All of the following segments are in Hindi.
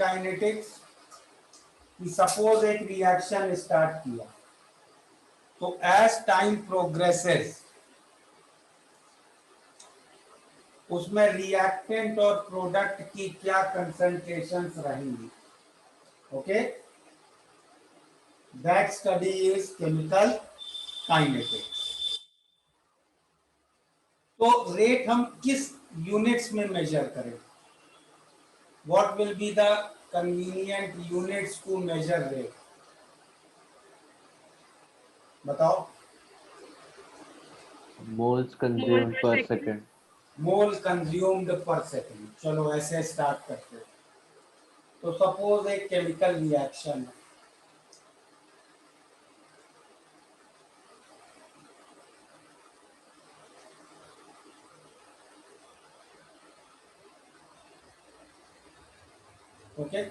काइनेटिक्स कि सपोज एक रिएक्शन स्टार्ट किया तो एज टाइम प्रोग्रेसेस उसमें रिएक्टेंट और प्रोडक्ट की क्या कंसंट्रेशंस रहेंगी. Okay, that study is chemical kinetics. तो रेट हम किस यूनिट्स में मेजर करें? What will be the convenient units to measure rate? बताओ. Moles mole consumed per per second. Second. Mole consumed per second. चलो ऐसे स्टार्ट करते हैं. तो सपोज एक केमिकल रिएक्शन है. ओके,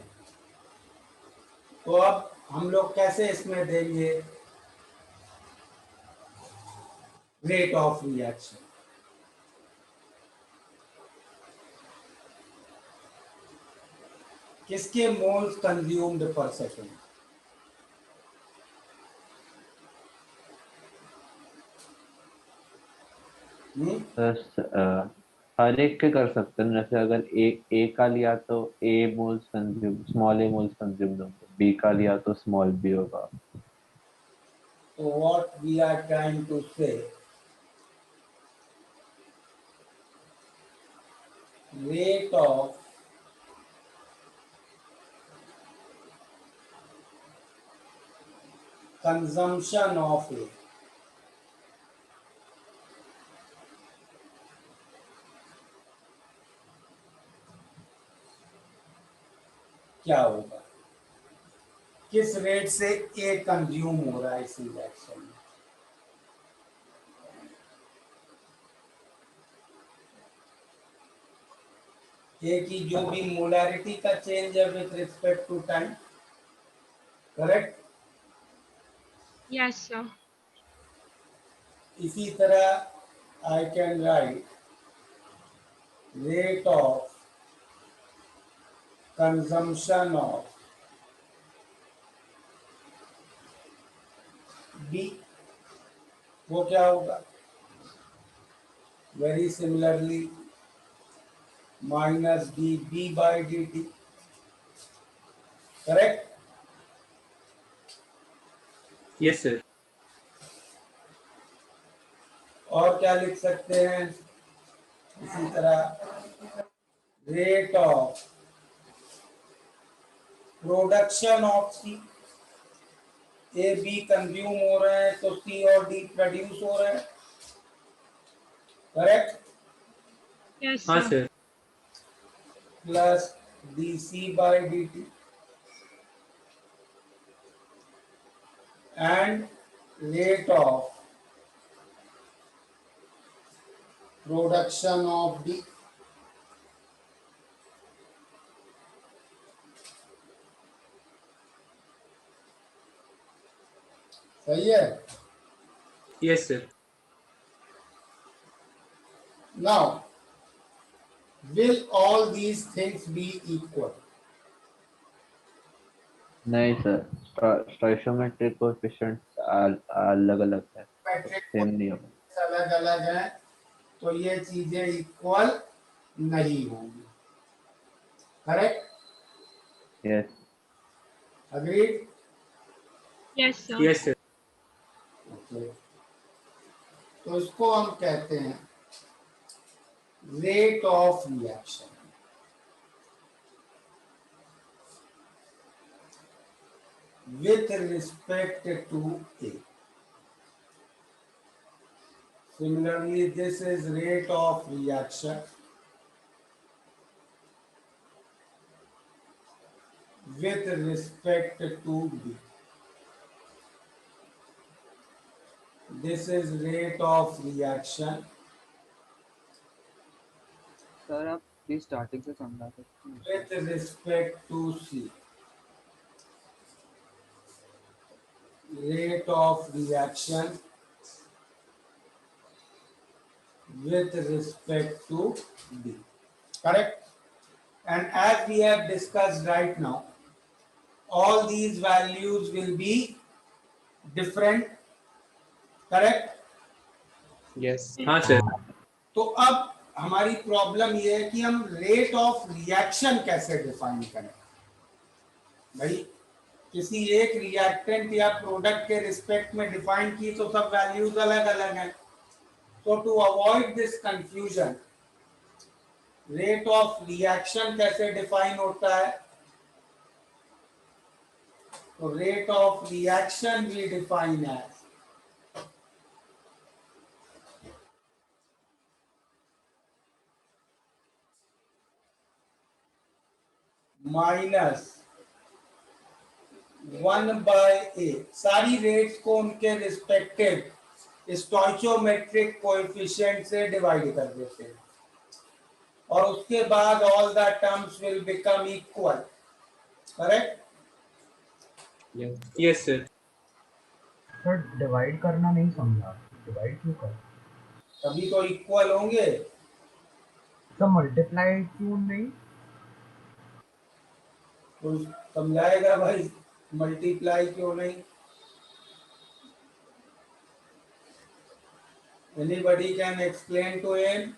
तो अब हम लोग कैसे इसमें देंगे रेट ऑफ रिएक्शन? किसके मोल्स कंज्यूम्ड पर सेकेंड? हर एक के कर सकते हैं. जैसे अगर ए का लिया तो A moles consume, small A moles consume होंगे. बी का लिया तो स्मॉल बी होगा. तो what we are trying to say, rate of consumption of A क्या होगा? किस रेट से ए कंज्यूम हो रहा है इस रिएक्शन में? ए की जो भी मोलारिटी का चेंज है with respect to time. Correct. Yes sir. इसी तरह I can write rate of consumption of B. वो क्या होगा? Very similarly minus d B by d t. Correct. Yes sir. और क्या लिख सकते हैं इसी तरह? Rate of production of C. A B consume हो रहे हैं तो सी और डी प्रोड्यूस हो रहे हैं. करेक्ट. यस हाँ sir. Sir. Plus d C by d t and rate of production of D. सही है. Yes sir. Now will all these things be equal? नहीं सर, स्टोइकोमेट्रिक कोएफिशिएंट अलग अलग है, सेम नहीं होगा. अलग अलग है तो ये चीजें इक्वल नहीं होंगी. Correct. Yes. Agreed. Yes sir. Yes sir. Okay, तो इसको हम कहते हैं rate of reaction with respect to A. Similarly, this is rate of reaction with respect to B. This is rate of reaction sir आप प्लीज स्टार्टिंग से समझा सकते हैं. with respect to C. Rate of reaction with respect to B. Correct? and as we have discussed right now, all these values will be different, correct? Yes. हाँ सर. तो अब हमारी प्रॉब्लम ये है कि हम रेट ऑफ रिएक्शन कैसे डिफाइन करें। भाई किसी एक रिएक्टेंट या प्रोडक्ट के रिस्पेक्ट में डिफाइन की तो सब वैल्यूज अलग अलग हैं। तो to avoid this confusion, rate of reaction कैसे डिफाइन होता है? तो rate of reaction we define as minus 1/a, सारी रेट्स को उनके रिस्पेक्टिव स्टोइचोमेट्रिक कोएफिशिएंट से डिवाइड कर देते हैं और उसके बाद all the terms will become equal, correct? Yes sir. Sir divide करना नहीं समझा, डिवाइड क्यों कर? तभी तो इक्वल होंगे। सर मल्टीप्लाई क्यों नहीं? तो समझाएगा भाई, मल्टीप्लाई क्यों नहीं? Anybody can explain to him?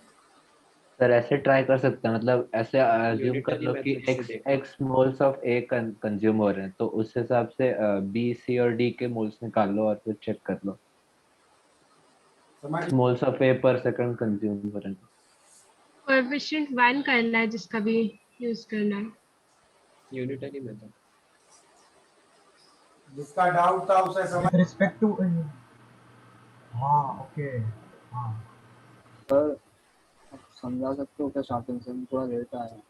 Sir ऐसे ट्राई कर सकते हैं, मतलब ऐसे अज्यूम कर Unitary लो कि method से x देखो. x moles of A consume हो रहे हैं, तो उस हिसाब से B C और D के मोल्स निकाल लो और फिर चेक कर लो समझ? मोल्स ऑफ A पर सेकंड कंज्यूम हो रहे हैं। कोएफिशिएंट 1 करना है जिसका भी यूज करना है। Unitary method. जिसका डाउट था उसे समझ। विद रिस्पेक्ट टू, हाँ ओके, हाँ सर आप समझा सकते हो क्या? स्टार्टिंग से थोड़ा लेट आया।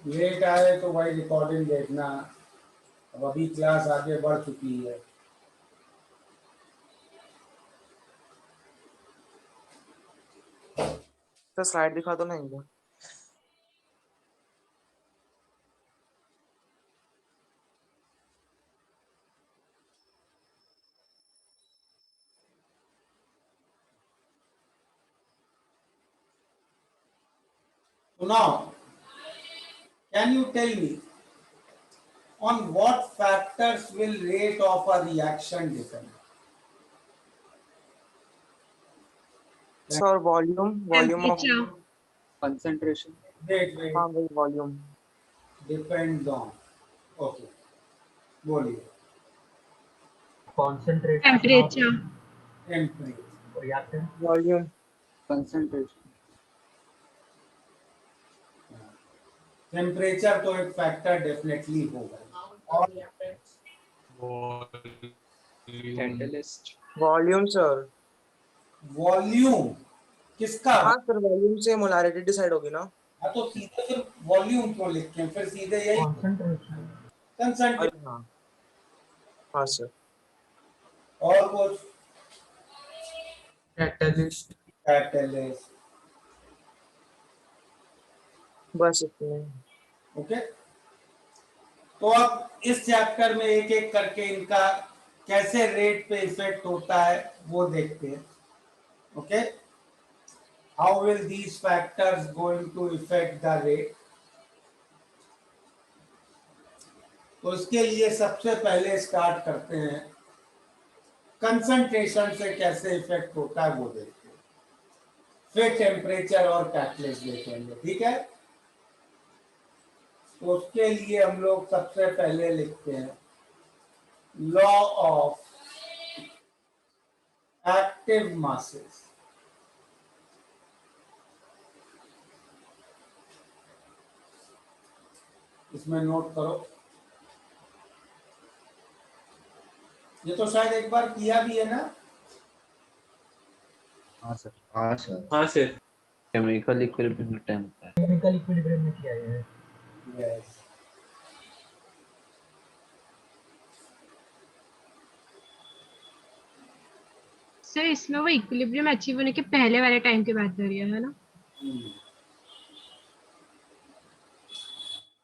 लेट आए तो भाई रिकॉर्डिंग देखना। अब अभी क्लास आगे बढ़ चुकी है। तो स्लाइड दिखा दो ना एक बार। So now, can you tell me on what factors will rate of a reaction depend? Sir volume of, temperature, concentration, Wait, हाँ वही वॉल्यूम। depends on. Okay, बोलिए। Concentration temperature, temperature, reactant, volume concentration, temperature तो एक फैक्टर डेफिनेटली होगा। और Catalyst. Volume sir. वॉल्यूम किसका? हाँ सर, वॉल्यूम से मोलारिटी डिसाइड होगी ना। हाँ तो सीधे फिर वॉल्यूम क्यों लिखते हैं? फिर सीधे यही कॉन्सेंट्रेशन, कंसंट्रेशन। अरे हाँ, हाँ सर। और कुछ? Catalyst, catalyst. बस इतने। ओके, तो अब इस चैप्टर में एक एक करके इनका कैसे रेट पे इफेक्ट होता है वो देखते हैं। Okay, how will these factors going to effect the rate? तो इसके लिए सबसे पहले स्टार्ट करते हैं कंसंट्रेशन से कैसे इफेक्ट होता है वो देखते हैं, फिर टेम्परेचर और कैटलिस्ट देखेंगे। ठीक है, तो उसके लिए हम लोग सबसे पहले लिखते हैं लॉ ऑफ एक्टिव मासेस। इसमें नोट करो, ये तो शायद एक बार किया भी है ना। हाँ सर, हाँ sir. केमिकल इक्विलिब्रियम में टाइम होता है। केमिकल इक्विलिब्रियम में किया है। यस, सर इसमें वो इक्विलिब्रियम अचीव होने के पहले वाले टाइम की बात हो रही है ना?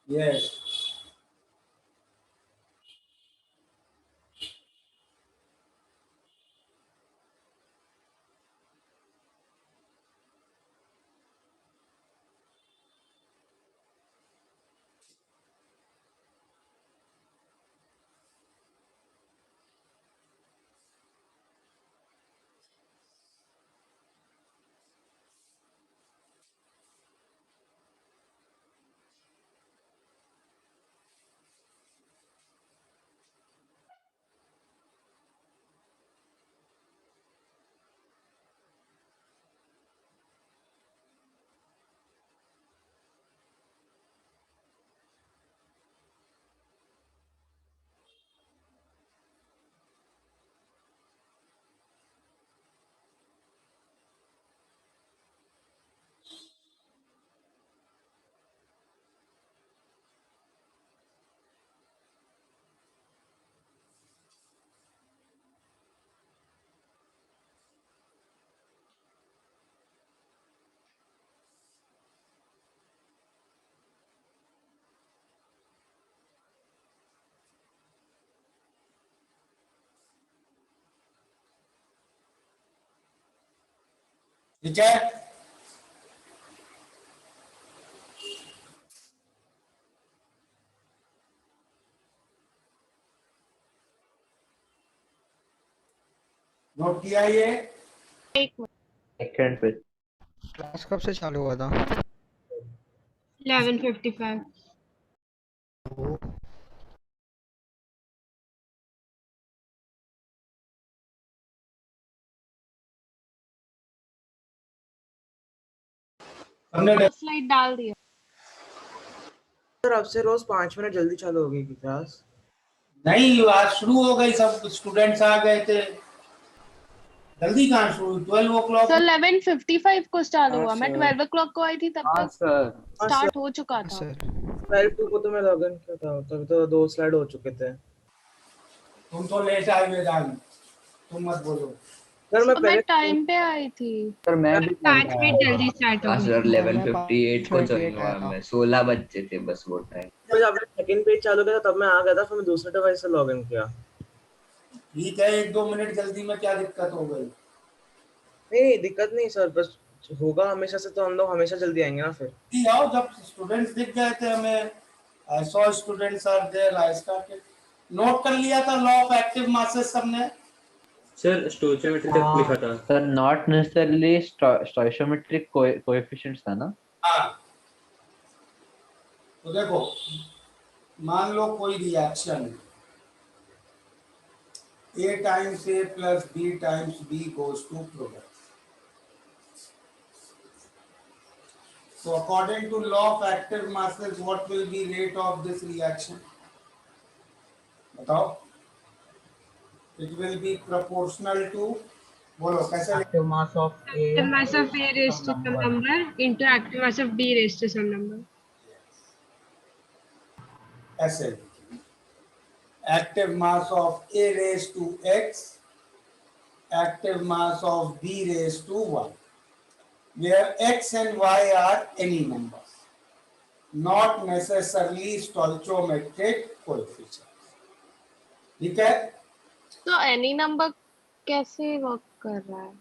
यस। ठीक है, नोट किया ये? एक सेकंड पे क्लास कब से चालू हुआ था? 11:55। हमने स्लाइड डाल दिया। सर अब से रोज 5 मिनट जल्दी चालू होगी की क्लास? नहीं, आज शुरू हो गई, सब स्टूडेंट्स आ गए थे। जल्दी कहाँ शुरू, 12 o'clock। सर 11:55 को चालू हाँ, हुआ, मैं सर। 12 o'clock को आई थी, तब हाँ तक सर, स्टार्ट हो चुका था। सर 12 को तो मैं लॉग इन किया था, तभी तो 2 स्लाइड हो चुके थे। तुम तो लेट आए वेदांत, तुम मत बोलो। सर मैं तो मैं पहले टाइम पे आई थी। सर मैं भी 5 मिनट जल्दी स्टार्ट हो हाँ गई। सर, मैं 11:58 को 5 ज्वाइन मिनट हुआ आया था। मैं, 16 बच्चे थे बस वो टाइम। जब आपने सेकंड पेज चालू किया था तब मैं आ गया था, फिर मैं दूसरे डिवाइस से लॉग इन किया। ठीक है, 1-2 मिनट जल्दी में क्या दिक्कत हो गई? नहीं दिक्कत नहीं सर, बस होगा हमेशा से तो हम लोग हमेशा जल्दी आएंगे ना फिर। जी आओ, जब स्टूडेंट्स दिख गए थे हमें, I saw students are there, I started. Note कर लिया था लॉ ऑफ एक्टिव मासेस सबने? सर स्टोचियोमेट्री तक लिखा था। Sir not necessarily stoichiometric coefficients था ना? हाँ, तो देखो, मान लो कोई reaction A times A plus B times B goes to product. So according to law of active masses, what will be rate of this reaction? बताओ। It will be proportional to, बोलो कैसे? Active mass of A Active mass of A raised to some number into active mass of B raised to some number. ऐसे active mass of A raised to X, active mass of B raised to Y, where X and Y are any numbers, not necessarily stoichiometric coefficients. ठीक है? तो एनी नंबर कैसे वर्क कर रहा है?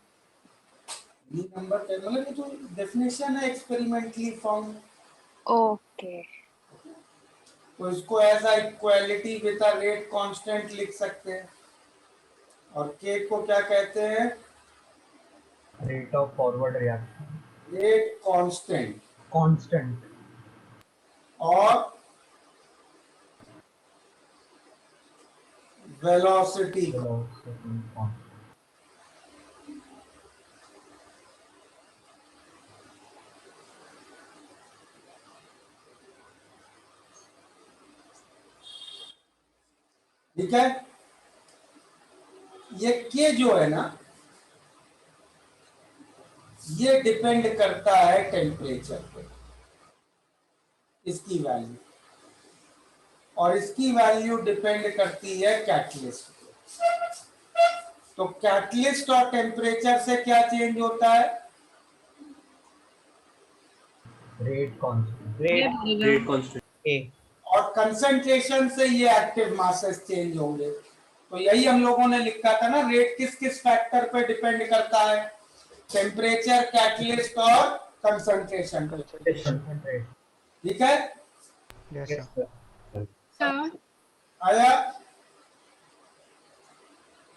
ये नंबर मतलब ये जो डेफिनेशन है एक्सपेरिमेंटली फाउंड, ओके। तो इसको as a equality with a rate constant लिख सकते हैं। और के को क्या कहते हैं? rate of forward reaction, rate constant. constant और वेलोसिटी को velocity constant. ठीक है? ये के जो है ना, ये डिपेंड करता है टेम्परेचर पे, इसकी वैल्यू, और इसकी वैल्यू डिपेंड करती है कैटलिस्ट पे। तो कैटलिस्ट और टेम्परेचर से क्या चेंज होता है? Rate constant. Rate constant. और कंसंट्रेशन से ये एक्टिव मासेस चेंज होंगे। तो यही हम लोगों ने लिखा था ना, रेट किस किस फैक्टर पे डिपेंड करता है? टेम्परेचर, कैटलिस्ट और कंसंट्रेशन पे। Concentrate. ठीक है? Yes sir. हाँ। आया?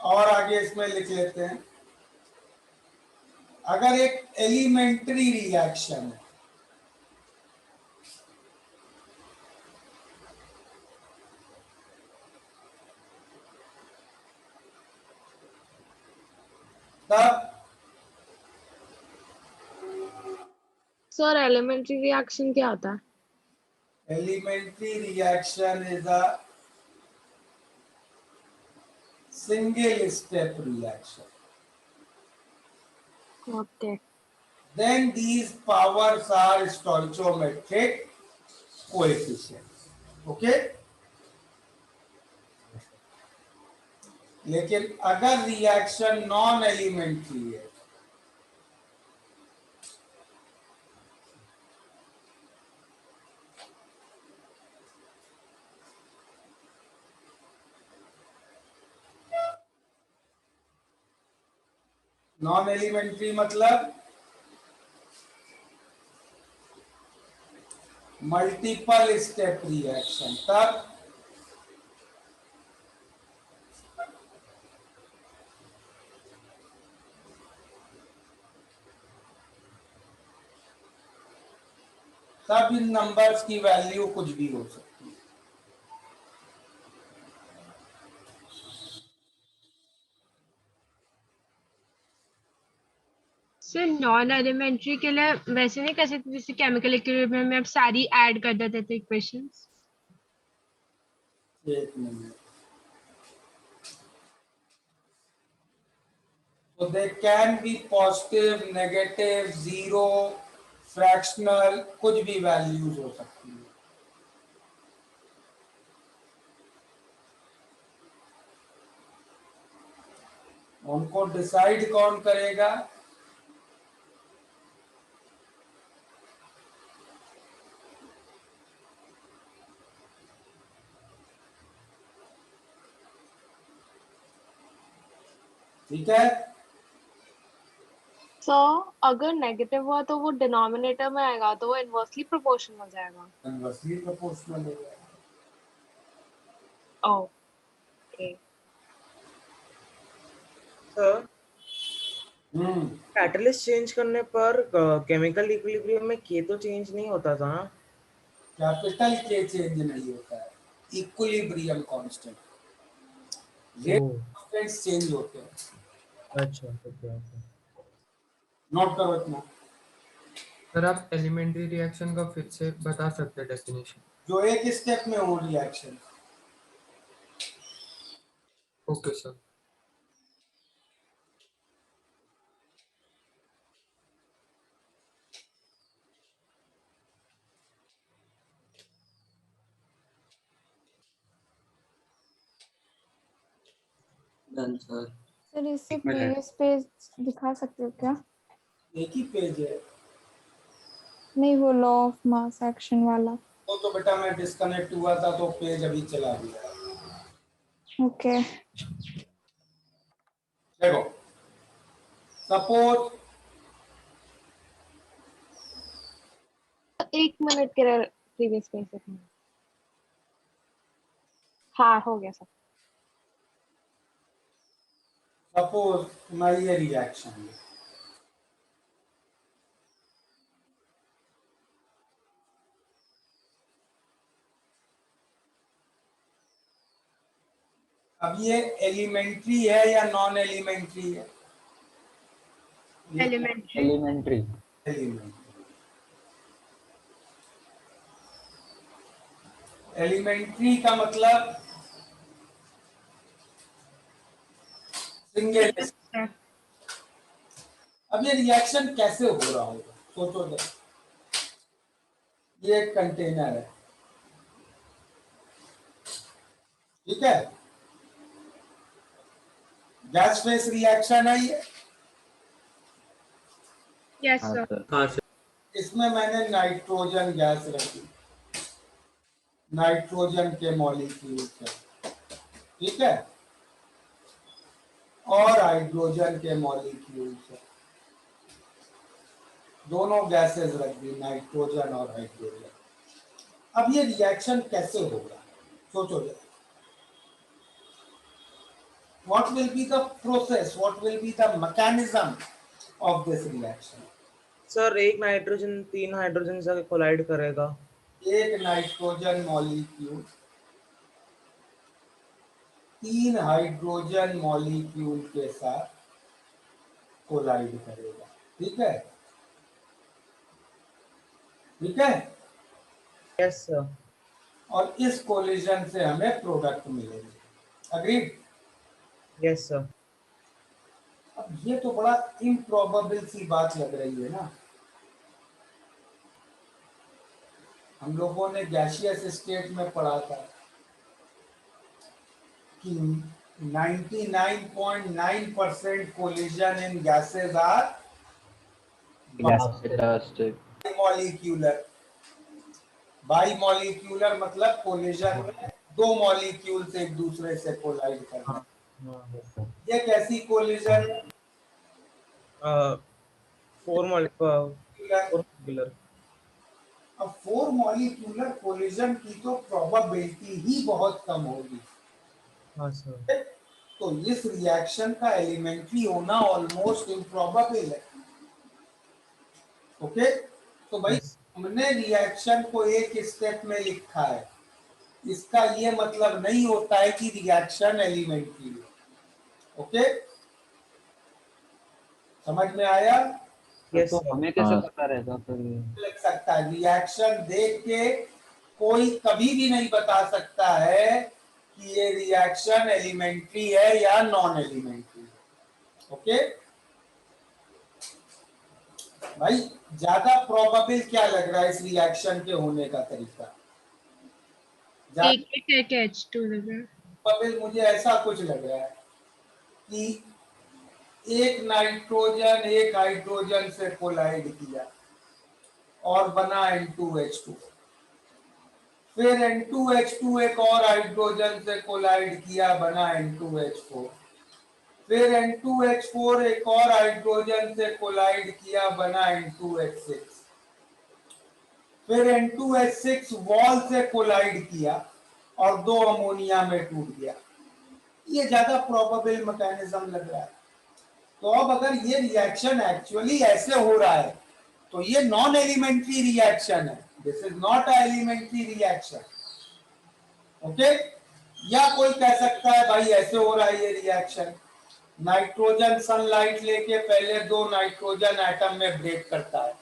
और आगे इसमें लिख लेते हैं, अगर एक एलिमेंट्री रिएक्शन है, तब सर एलिमेंट्री रिएक्शन क्या होता है? elementary reaction is a single step reaction. Okay. Then these powers are stoichiometric coefficients. Okay? लेकिन अगर रिएक्शन नॉन एलिमेंट्री है, नॉन एलिमेंट्री मतलब मल्टीपल स्टेप रिएक्शन, तब इन नंबर्स की वैल्यू कुछ भी हो सकती है। सर नॉन एलिमेंट्री के लिए वैसे नहीं कर सकते जैसे केमिकल इक्विलिब्रियम में आप सारी ऐड कर देते थे इक्वेशंस। एक minute, so they can be positive, negative, zero, fractional, कुछ भी वैल्यूज हो सकती है। उनको डिसाइड कौन करेगा? ठीक है, सर अगर नेगेटिव हुआ तो वो डिनोमिनेटर में आएगा तो वो इनवर्सली प्रोपोर्शनल हो जाएगा। इनवर्सली प्रोपोर्शनल हो जाएगा। ओके सर हम्म, कैटलिस्ट चेंज करने पर केमिकल इक्विलिब्रियम में के तो चेंज नहीं होता था ना? कैपिटल के चेंज नहीं होता है, equilibrium constant, rate constants change होते हैं। अच्छा ओके ओके। नोट करो इतना। सर आप एलिमेंट्री रिएक्शन का फिर से बता सकते हैं डेफिनेशन? जो एक स्टेप में हो reaction. Okay sir. Done sir. Sir इससे एक मिनट। प्रीवियस पेज दिखा सकते हो क्या? एक ही पेज है नहीं वो लॉ ऑफ मास एक्शन वाला। वो तो बेटा मैं डिस्कनेक्ट हुआ था तो पेज अभी चला गया। ओके देखो, सपोज एक मिनट के प्रीवियस पेज दिखाना। हाँ हो गया सर। सपोज मैं ये रिएक्शन है, अब ये एलिमेंट्री है या नॉन एलिमेंट्री है? एलिमेंट्री। एलिमेंट्री। एलिमेंट्री। एलिमेंट्री का मतलब सिंगल। अब ये रिएक्शन कैसे हो रहा होगा सोचो जरा। ये एक कंटेनर है, ठीक है, गैस फेस रिएक्शन है ये। यस हाँ सर। सर। हाँ सर। इसमें मैंने नाइट्रोजन गैस रखी, नाइट्रोजन के मॉलिक्यूल्स है, ठीक है, और हाइड्रोजन के मॉलिक्यूल्स है, दोनों गैसेस रख दी, नाइट्रोजन और हाइड्रोजन। अब ये रिएक्शन कैसे होगा सोचो जरा। What will be the process? What will be the mechanism of this reaction? Sir एक नाइट्रोजन 3 हाइड्रोजन से कोलाइड करेगा। एक नाइट्रोजन मॉलिक्यूल 3 हाइड्रोजन मॉलिक्यूल के साथ कोलाइड करेगा, ठीक है, ठीक है। Yes sir. और इस कोलिजन से हमें प्रोडक्ट मिलेंगे। अग्रीड? Yes sir. अब ये तो बड़ा इम्प्रोबेबल सी बात लग रही है ना। हम लोगों ने गैसियस स्टेट में पढ़ा था कि 99.9% कोलिजन इन गैसेस आर बाइमॉलिक्यूलर। बाइमॉलिक्यूलर मतलब कोलिजन में दो मॉलिक्यूल्स एक दूसरे से कोलाइड करना। ये कैसी कोलिजन है? 4 मॉलिक्यूलर। अब 4 मॉलिक्यूलर कोलिजन की तो प्रोबेबिलिटी ही बहुत कम होगी। हाँ सर। तो इस रिएक्शन का एलिमेंट्री होना ऑलमोस्ट इम्प्रॉबेबल है। ओके, तो भाई हमने रिएक्शन को एक स्टेप में लिखा है, इसका ये मतलब नहीं होता है कि रिएक्शन एलिमेंट्री है। ओके, समझ में आया? तो हमें कैसे पता रहेगा फिर? लग सकता है रिएक्शन देख के कोई कभी भी नहीं बता सकता है कि ये रिएक्शन एलिमेंट्री है या नॉन एलिमेंट्री है। ओके भाई, ज्यादा प्रोबेबल क्या लग रहा है इस रिएक्शन के होने का तरीका? एक H2 लग रहा है। प्रोबेबल मुझे ऐसा कुछ लग रहा है कि एक नाइट्रोजन एक हाइड्रोजन से कोलाइड किया और बना N2H2, फिर N2H2 एक और हाइड्रोजन से कोलाइड किया, बना N2H4, फिर N2H4 एक और हाइड्रोजन से कोलाइड किया, बना N2H6, फिर N2H6 वॉल से कोलाइड किया और 2 अमोनिया में टूट गया। ये ज्यादा प्रोबेबल मैकेनिज्म लग रहा है। तो अब अगर ये रिएक्शन एक्चुअली ऐसे हो रहा है तो ये नॉन एलिमेंट्री रिएक्शन है, this is not a elementary reaction. Okay, या कोई कह सकता है भाई ऐसे हो रहा है ये रिएक्शन, नाइट्रोजन सनलाइट लेके पहले 2 नाइट्रोजन एटम में ब्रेक करता है,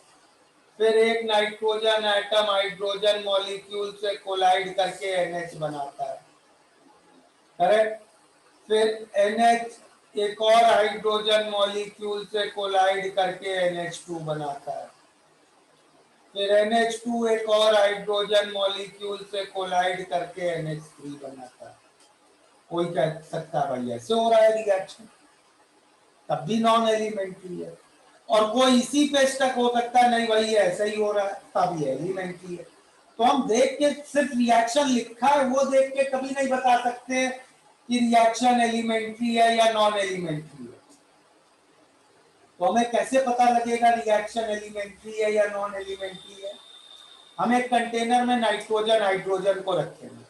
फिर एक नाइट्रोजन एटम हाइड्रोजन मॉलिक्यूल से कोलाइड करके NH बनाता है, करेक्ट? फिर NH एक और हाइड्रोजन मॉलिक्यूल से कोलाइड करके NH2 बनाता है, फिर NH2 एक और हाइड्रोजन मॉलिक्यूल से कोलाइड करके NH3 बनाता है। कोई कह सकता है भाई ऐसे हो रहा है रिएक्शन, तब भी नॉन एलिमेंट्री है। और कोई इसी पे स्टक हो सकता है, नहीं भाई ऐसा ही हो रहा है, तब ये एलिमेंट्री है। तो हम देख के सिर्फ रिएक्शन लिखा है वो देख के कभी नहीं बता सकते कि रिएक्शन एलिमेंट्री है या नॉन एलिमेंट्री है। तो हमें कैसे पता लगेगा रिएक्शन एलिमेंट्री है या नॉन एलिमेंट्री है? हम एक कंटेनर में नाइट्रोजन हाइड्रोजन को रखेंगे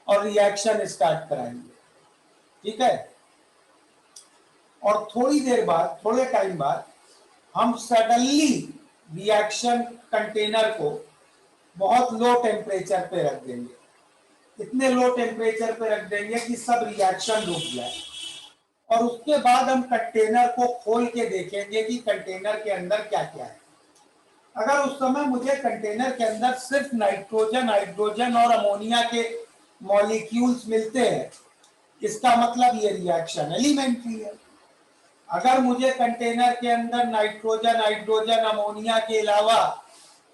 और रिएक्शन स्टार्ट कराएंगे, ठीक है? और थोड़ी देर बाद, थोड़े टाइम बाद हम सडनली रिएक्शन कंटेनर को बहुत लो टेम्परेचर पे रख देंगे, इतने लो टेम्परेचर पे रख देंगे कि सब रिएक्शन रुक जाए, और उसके बाद हम कंटेनर को खोल के देखेंगे कि कंटेनर के अंदर क्या क्या है। अगर उस समय मुझे कंटेनर के अंदर सिर्फ नाइट्रोजन हाइड्रोजन और अमोनिया के मॉलिक्यूल्स मिलते हैं, इसका मतलब ये रिएक्शन एलिमेंट्री है। अगर मुझे कंटेनर के अंदर नाइट्रोजन हाइड्रोजन अमोनिया के अलावा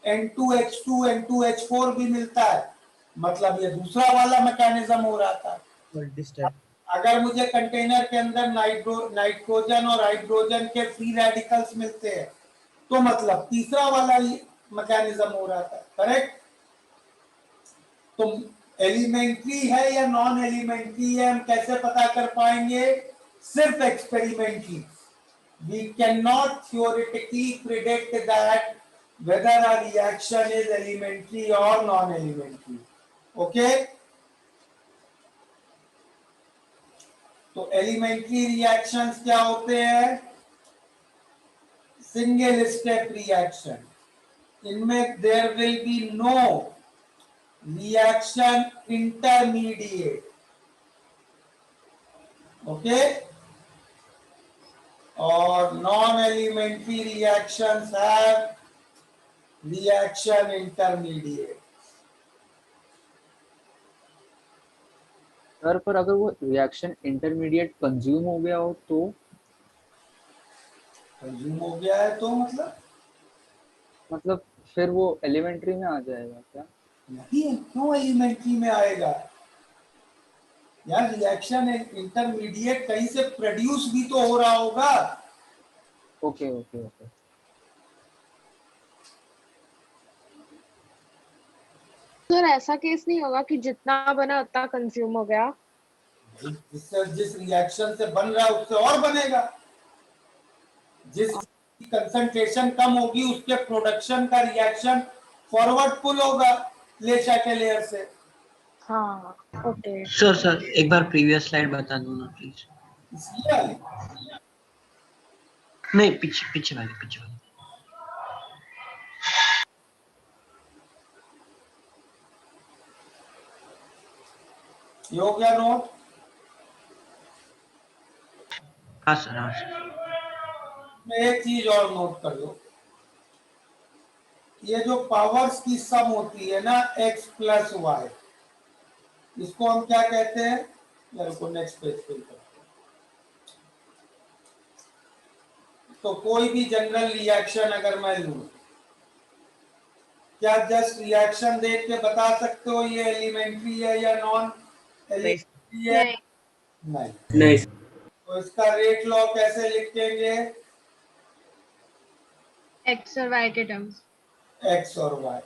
N2H2 N2H4 भी मिलता है, मतलब ये दूसरा वाला मैकेनिज्म हो रहा था। अगर मुझे कंटेनर के अंदर नाइट्रोजन और हाइड्रोजन के फ्री रेडिकल्स मिलते हैं तो मतलब तीसरा वाला मैकेनिज्म हो रहा था, करेक्ट? तो एलिमेंट्री है या नॉन एलिमेंट्री है हम कैसे पता कर पाएंगे? सिर्फ experimentally. We cannot theoretically predict that whether a reaction is elementary or non-elementary. Okay? तो एलिमेंट्री रिएक्शंस क्या होते हैं? सिंगल स्टेप रिएक्शन, इनमें there will be no reaction intermediate. Okay, और non elementary reactions have reaction intermediate. Sir पर अगर वो रिएक्शन इंटरमीडिएट कंज्यूम हो गया हो तो? कंज्यूम हो गया है तो मतलब फिर वो एलिमेंट्री में आ जाएगा क्या? नहीं, क्यों एलिमेंट्री में आएगा यार? रिएक्शन इंटरमीडिएट कहीं से प्रोड्यूस भी तो हो रहा होगा। Okay okay okay. सर ऐसा केस नहीं होगा कि जितना बना उतना कंज्यूम हो गया? जिस रिएक्शन से बन रहा है उससे और बनेगा। जिस कंसंट्रेशन कम होगी उसके प्रोडक्शन का रिएक्शन फॉरवर्ड पुल होगा ले लेयर से। हाँ ओके। सर एक बार प्रीवियस स्लाइड बता दो ना प्लीज। इसलिए नहीं, पीछे पीछे वाली। ये हो गया नोट। हाँ सर। मैं एक चीज और नोट कर लो, ये जो पावर्स की सम होती है ना x प्लस वाई, इसको हम क्या कहते हैं? मेरे को नेक्स्ट पेज पे करते हैं। तो कोई भी जनरल रिएक्शन अगर मैं लूं, क्या जस्ट रिएक्शन देख के बता सकते हो ये एलिमेंट्री है या नॉन एलिमेंट्री है? नहीं। नहीं। तो इसका रेट लॉ कैसे लिखेंगे? एक्स और वाई के टर्म्स। एक्स और वाई।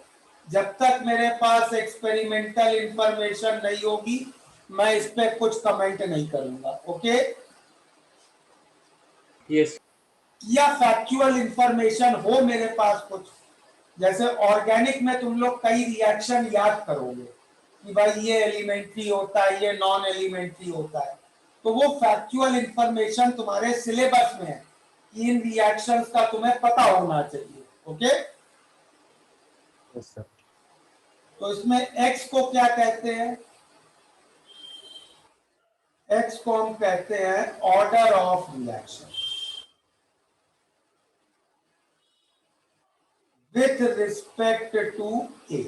जब तक मेरे पास एक्सपेरिमेंटल इंफॉर्मेशन नहीं होगी मैं इस पे कुछ कमेंट नहीं करूंगा। Okay yes. या फैक्चुअल इंफॉर्मेशन हो मेरे पास कुछ, जैसे ऑर्गेनिक में तुम लोग कई रिएक्शन याद करोगे कि भाई ये एलिमेंट्री होता है, ये नॉन एलिमेंट्री होता है, तो वो फैक्चुअल इंफॉर्मेशन तुम्हारे सिलेबस में है, इन रिएक्शंस का तुम्हें पता होना चाहिए। ओके तो इसमें x को क्या कहते हैं? x को हम कहते हैं order of reaction with respect to a,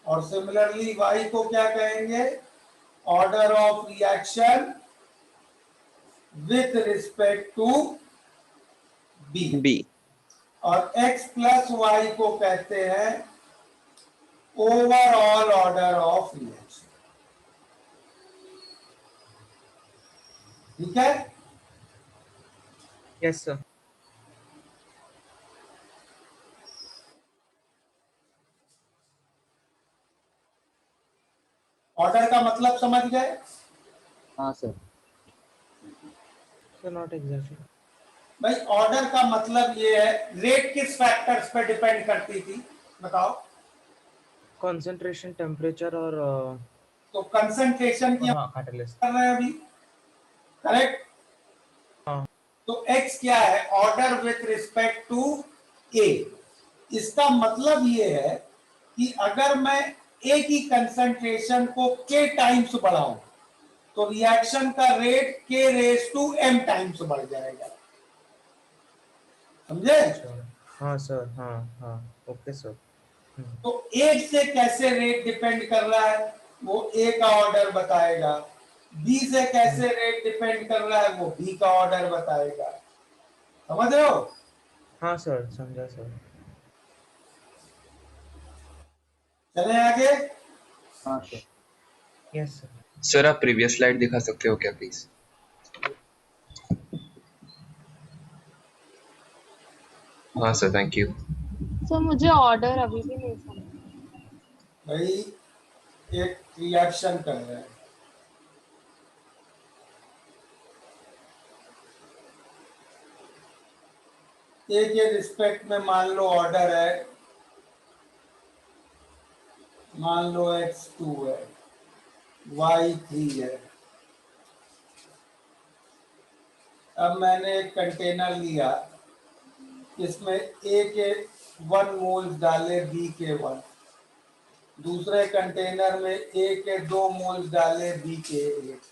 और सिमिलरली y को क्या कहेंगे? Order of reaction with respect to b। और x प्लस वाई को कहते हैं ओवरऑल ऑर्डर ऑफ रिएक्शन। ठीक है? Yes sir. ऑर्डर का मतलब समझ गए? हाँ सर। Sir not exactly. भाई ऑर्डर का मतलब ये है, रेट किस फैक्टर्स पे डिपेंड करती थी बताओ? कंसंट्रेशन, टेम्परेचर और तो कंसंट्रेशन की हाँ कैटलिस्ट कर रहे हैं अभी, करेक्ट? हाँ। तो x क्या है? Order with respect to a। इसका मतलब ये है कि अगर मैं a की कंसंट्रेशन को k टाइम्स बढ़ाऊं तो रिएक्शन का rate k raise to m times बढ़ जाएगा। समझे? हाँ सर। हाँ ओके सर। तो एक से कैसे रेट डिपेंड कर रहा है वो ए का ऑर्डर बताएगा, बी से कैसे रेट डिपेंड कर रहा है वो बी का ऑर्डर बताएगा। समझ रहे हो? हाँ सर समझा सर। चले आगे। हाँ सर। Yes sir. सर आप प्रीवियस स्लाइड दिखा सकते हो क्या प्लीज? हाँ सर थैंक यू। सर मुझे ऑर्डर अभी भी नहीं समझ। भाई एक रिएक्शन कर रहे हैं, ए के रिस्पेक्ट में मान लो ऑर्डर है, मान लो x2 है, y3 है। अब मैंने एक कंटेनर लिया, इसमें a के 1 मोल्स डाले, b के 1, दूसरे कंटेनर में a के 2 मोल्स डाले, b के 1।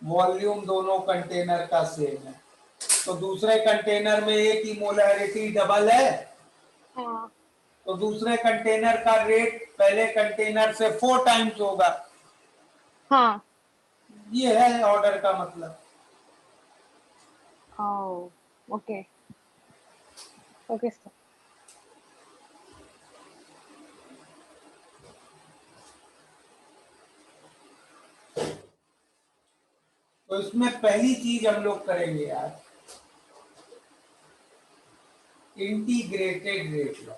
वॉल्यूम दोनों कंटेनर का सेम है, तो दूसरे कंटेनर में a की मोलैरिटी डबल है, हाँ। तो दूसरे कंटेनर का रेट पहले कंटेनर से 4 टाइम्स होगा। हाँ। ये है ऑर्डर का मतलब। Okay okay sir. तो इसमें पहली चीज हम लोग करेंगे यार, इंटीग्रेटेड रेट लॉ।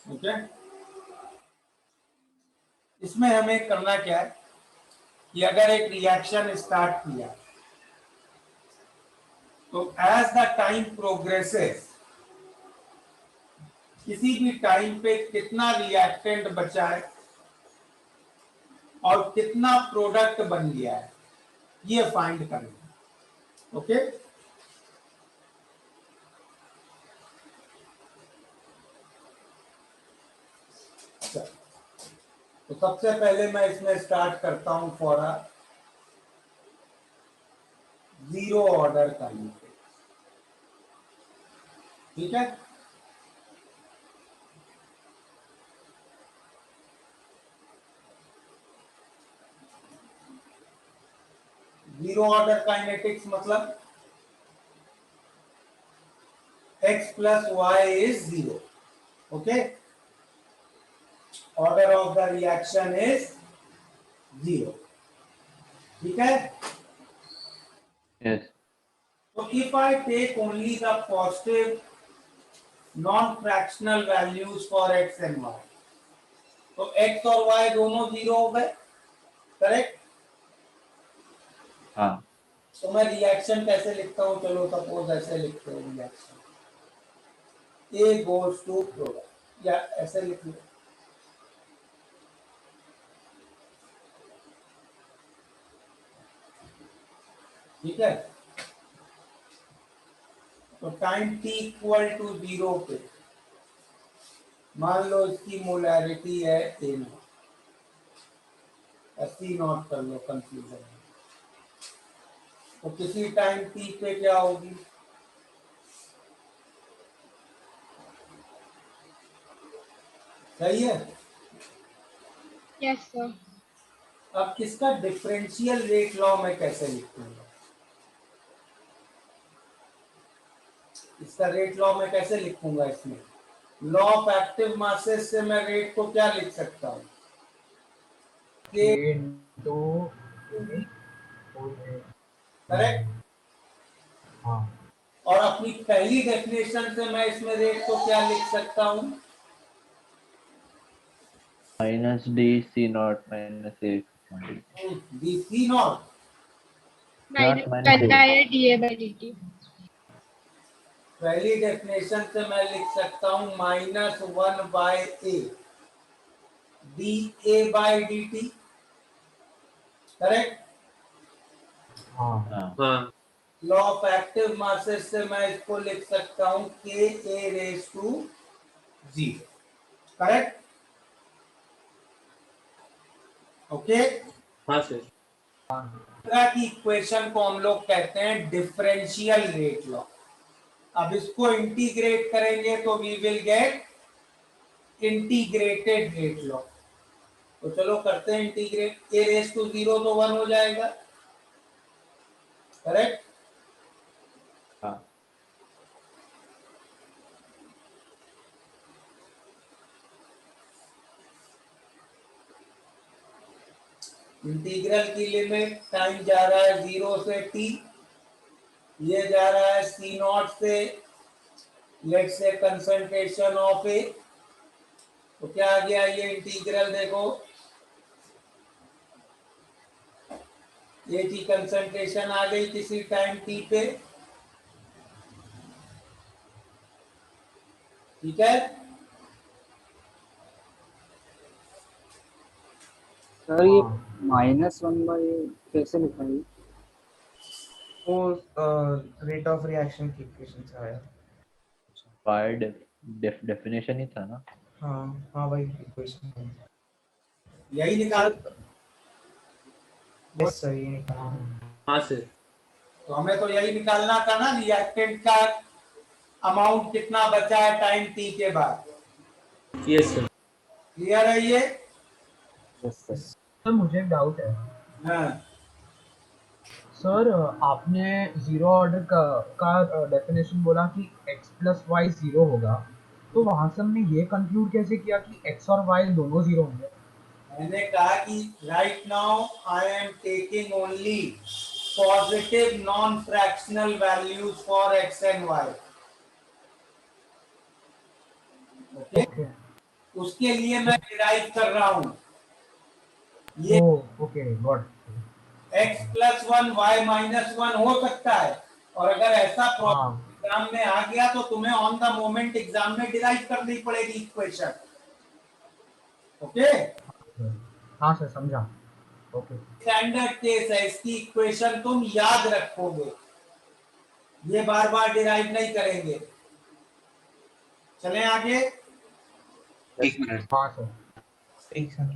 ओके, इसमें हमें करना क्या है कि अगर एक रिएक्शन स्टार्ट किया तो एज द टाइम प्रोग्रेसेस किसी भी टाइम पे कितना रिएक्टेंट बचा है और कितना प्रोडक्ट बन गया है ये फाइंड करना। ओके, तो सबसे पहले मैं इसमें स्टार्ट करता हूं for a zero order kinetics. ठीक है, जीरो ऑर्डर काइनेटिक्स मतलब x plus y is 0. Okay, order of the reaction is 0. ठीक है, Yes. so if I take only the positive non-fractional values for x and y, तो x और y दोनों 0 हो गए, करेक्ट? हाँ, तो मैं रिएक्शन कैसे लिखता हूँ, चलो सपोज ऐसे लिखते हैं reaction A goes to product, या ऐसे लिख लो। ठीक है, तो टाइम t इक्वल टू 0 पे मान लो इसकी मोलैरिटी है A नॉट, C नॉट कर लो कंफ्यूजन। तो किसी टाइम t पे क्या होगी, सही है? Yes sir. अब इसका डिफरेंशियल रेट लॉ मैं कैसे लिखूंगा, इसका रेट लॉ मैं कैसे लिखूंगा, इसमें लॉ ऑफ एक्टिव मासेस से मैं रेट को क्या लिख सकता हूँ, करेक्ट? हाँ, और अपनी पहली डेफिनेशन से मैं इसमें रेट को क्या लिख सकता हूँ, minus d c naught minus a d C naught, not minus बनता a. है dA/dt। पहली डेफिनेशन से मैं लिख सकता हूँ -1 by A d A by d t, correct? हाँ, हाँ, लॉ ऑफ एक्टिव मासेस से मैं इसको लिख सकता हूँ के ए रेज टू 0, करेक्ट? ओके, हाँ सर। तरह की इक्वेशन को हम लोग कहते हैं डिफरेंशियल रेट लॉ। अब इसको इंटीग्रेट करेंगे तो we will get integrated rate law. तो चलो करते हैं इंटीग्रेट, ए रेज टू 0 तो 1 हो जाएगा, करेक्ट? हाँ, इंटीग्रल की लिमिट टाइम जा रहा है 0 से t, ये जा रहा है c नॉट से लेट्स से कंसंट्रेशन ऑफ ए, तो क्या आ गया ये इंटीग्रल, देखो ये की कंसंट्रेशन आ गई किसी टाइम t पे, ठीक है? सर ये -1/a कैसे लिखा है? वो रेट ऑफ रिएक्शन की इक्वेशन से आया। by definition ही था ना। हाँ हाँ भाई, इक्वेशन यही निकाल, यस सर, ये निकाला। हाँ सर। तो हमें तो यही निकालना था ना, रिएक्टेंट का अमाउंट कितना बचा है टाइम t के बाद। Yes sir. क्लियर है ये? Yes sir. सर मुझे एक डाउट है। हाँ सर आपने जीरो ऑर्डर का डेफिनेशन बोला कि x प्लस वाई 0 होगा, तो वहां से हमने ये कंक्लूड कैसे किया कि x और y दोनों 0 होंगे? मैंने कहा कि right now I am taking only positive non fractional values for x and y। Okay, उसके लिए मैं डिराइव कर रहा हूं ये ओके गॉट। x+1 y-1 हो सकता है, और अगर ऐसा प्रॉब्लम एग्जाम में आ गया तो तुम्हें ऑन द मोमेंट एग्जाम में डिराइव करनी पड़ेगी इक्वेशन। ओके, हाँ सर समझा। ओके, स्टैंडर्ड केस है, इसकी इक्वेशन तुम याद रखोगे, ये बार बार डिराइव नहीं करेंगे। चलें आगे। हाँ सर। ठीक है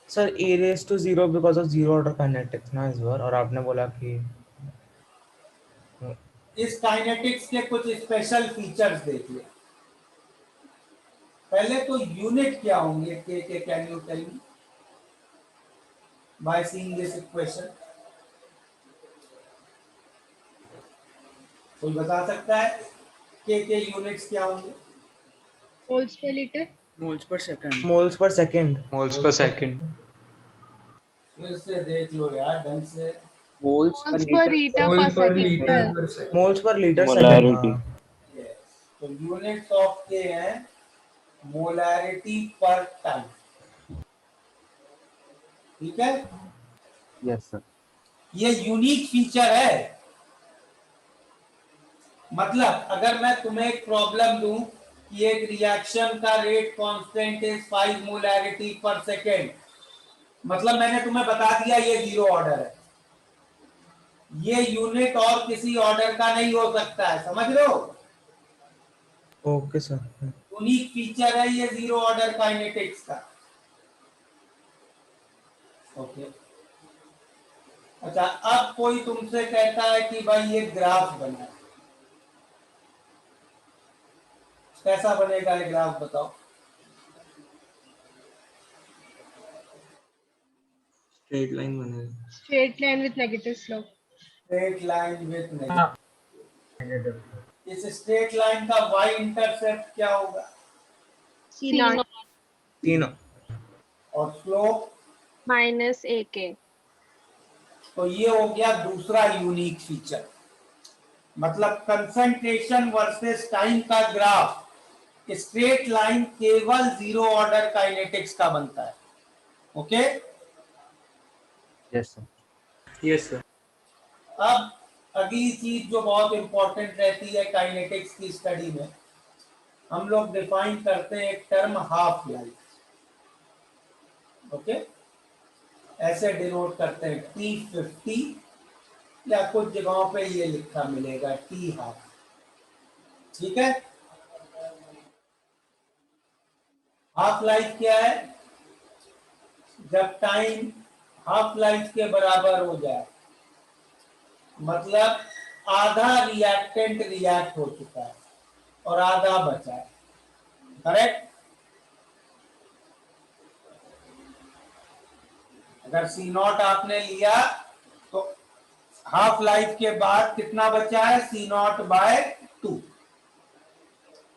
sir, A raise to 0 because of zero order kinetics ना इस बार, और आपने बोला कि इस काइनेटिक्स के कुछ स्पेशल फीचर्स देखिए। पहले तो यूनिट क्या होंगे के can you tell me by seeing this equation? कोई बता सकता है के यूनिट्स क्या होंगे? Moles per liter। Moles per second. Moles per second. Moles per second. फिर से देख लो यार ढंग से। मोल्स पर लीटर मोल पर पर सेकंड। लीटर पर सेकंड। मोल्स पर लीटर Molarity। सेकंड। Yes. तो यूनिट्स ऑफ के हैं मोलैरिटी पर टाइम। ठीक है, यस सर। ये यूनिक फीचर है। मतलब अगर मैं तुम्हें एक प्रॉब्लम दूं कि एक रिएक्शन का रेट कांस्टेंट इज 5 मोलैरिटी पर सेकेंड, मतलब मैंने तुम्हें बता दिया ये जीरो ऑर्डर है, ये यूनिट और किसी ऑर्डर का नहीं हो सकता है, समझ रहे हो? Okay sir. यूनिक फीचर है ये जीरो ऑर्डर काइनेटिक्स का। ओके, अच्छा अब कोई तुमसे कहता है कि भाई ये ग्राफ बना, कैसा बनेगा ये ग्राफ बताओ? स्ट्रेट लाइन बनेगा। Straight line with negative slope। Straight line with negative. इस स्ट्रेट लाइन का y इंटरसेप्ट क्या होगा? C0 तीनों। और स्लोप? माइनस ए के। तो ये हो गया दूसरा यूनिक फीचर। मतलब कंसंट्रेशन वर्सेस टाइम का ग्राफ स्ट्रेट लाइन केवल जीरो ऑर्डर काइनेटिक्स का बनता है। Okay, yes sir. Yes sir. अब अगली चीज जो बहुत इंपॉर्टेंट रहती है काइनेटिक्स की स्टडी में, हम लोग डिफाइन करते हैं एक टर्म हाफ लाइफ। ओके, ऐसे डिनोट करते हैं T50, या कुछ जगहों पे ये लिखा मिलेगा T हाफ। ठीक है, हाफ लाइफ क्या है? जब टाइम हाफ लाइफ के बराबर हो जाए, मतलब आधा रिएक्टेंट रिएक्ट हो चुका है और आधा बचा है, करेक्ट? अगर C0 आपने लिया तो हाफ लाइफ के बाद कितना बचा है? C0/2।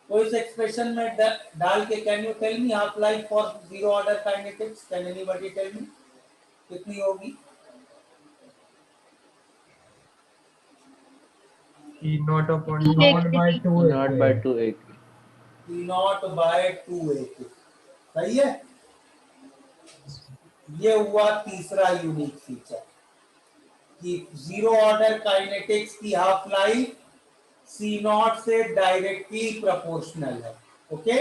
तो इस एक्सप्रेशन में डाल के can you tell me half life for zero order kinetics? Can anybody tell me कितनी होगी? Not upon not by 2 naught by 2 एक। T0/2 सही है। ये हुआ तीसरा यूनिक फीचर कि जीरो ऑर्डर काइनेटिक्स की हाफ लाइफ C0 से डायरेक्टली प्रोपोर्शनल है। ओके,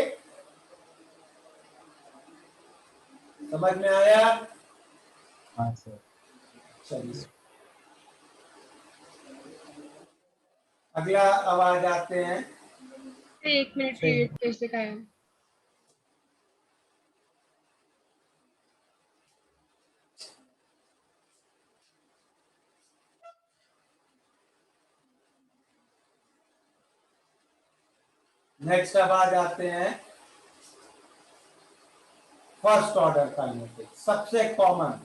समझ में आया? हाँ सर। चलिए अगला आवाज आते हैं। एक मिनट फिर से कहें। नेक्स्ट आवाज आते हैं फर्स्ट ऑर्डर काइनेटिक्स, सबसे कॉमन।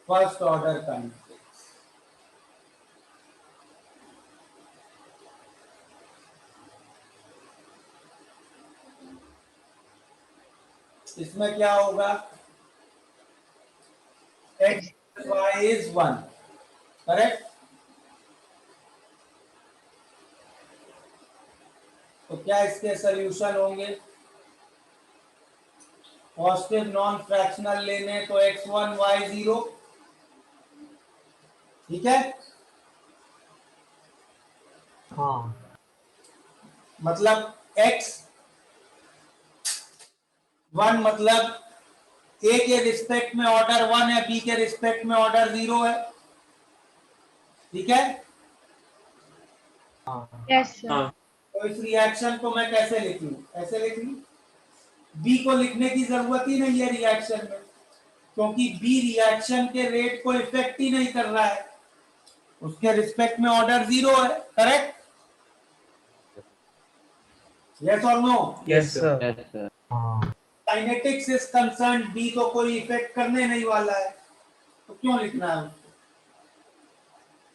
फर्स्ट ऑर्डर काइनेटिक्स इसमें क्या होगा? x y is 1, correct? तो क्या इसके सॉल्यूशन होंगे? पॉजिटिव नॉन फ्रैक्शनल लेने तो x1 y0, ठीक है। हाँ मतलब x1 मतलब ए के रिस्पेक्ट में ऑर्डर 1 है, बी के रिस्पेक्ट में ऑर्डर 0 है, ठीक है। Yes sir. हाँ तो इस रिएक्शन को मैं कैसे लिख लूं? ऐसे लिख लूं। बी को लिखने की जरूरत ही नहीं है रिएक्शन में, क्योंकि बी रिएक्शन के रेट को इफेक्ट ही नहीं कर रहा है, उसके रिस्पेक्ट में ऑर्डर 0 है, करेक्ट? यस और no? Yes sir. Yes sir. हाँ काइनेटिक्स इज कंसर्न, बी को कोई इफेक्ट करने नहीं वाला है, तो क्यों लिखना है उसको?